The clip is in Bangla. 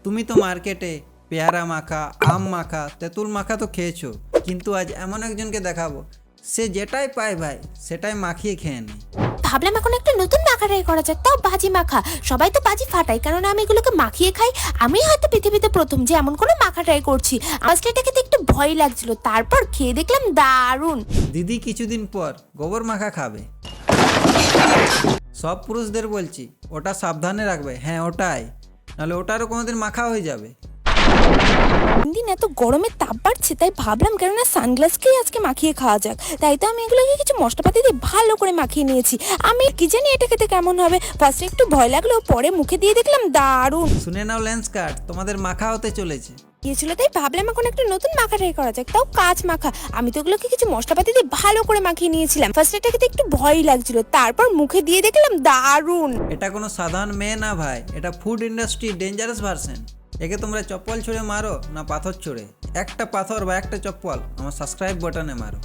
তুমি তো মার্কেটে পেয়ারা মাখা, আম মাখা, তেঁতুল মাখা তো খেয়েছো, কিন্তু আজ এমন একজনকে দেখাবো সে যেটাই পায় ভাই সেটাই মাখিয়ে খেয়ে নেয়। ভাবলাম এখন একটা নতুন মাখা ট্রাই করা যাক, তাও ভাজি মাখা। সবাই তো ভাজি ফাটায়, কারণ আমি এগুলোকে মাখিয়ে খাই। আমি হয়তো পৃথিবীতে প্রথম যে এমন কোনো মাখা ট্রাই করছি। ফার্স্টে এটা খেতে একটু ভয় লাগছিল, তারপর খেয়ে দেখলাম দারুণ। দিদি কিছুদিন পর গোবর মাখা খাবে। সব পুরুষদের বলছি ওটা সাবধানে রাখবে, হ্যাঁ ওটাই, নাহলে ওটারও কোনোদিন মাখা হয়ে যাবে। দিন এত গরমের তাপ বাড়ছে, তাই ভাবলাম কেননা সানগ্লাসকেই আজকে মাখিয়ে খাওয়া যাক। তাই তো আমি এগুলোকে কিছু মশলাপাতি দিয়ে ভালো করে মাখিয়ে নিয়েছি। আমি কি জানি এটা খেতে কেমন হবে, ফার্স্টে একটু ভয় লাগলেও পরে মুখে দিয়ে দেখলাম দারুণ শুনে নাও লেন্স কাট, তোমাদের মাখা হতে চলেছে। গিয়েছিল। তাই ভাবলাম এখন একটা নতুন মাখা ট্রাই করা যাক, তাও কাঁচ মাখা। আমি তো এগুলোকে কিছু মশলাপাতি দিয়ে ভালো করে মাখিয়ে নিয়েছিলাম। ফার্স্টে এটা খেতে একটু ভয় লাগছিল, তারপর মুখে দিয়ে দেখলাম দারুণ। এটা কোনো সাধারণ মেয়ে না ভাই, এটা ফুড ইন্ডাস্ট্রি ডেঞ্জারাস ভার্সন। একে তোমরা চপ্পল ছুঁড়ে মারো না পাথর ছুঁড়ে, একটা পাথর বা একটা চপ্পল আমার সাবস্ক্রাইব বাটনে মারো।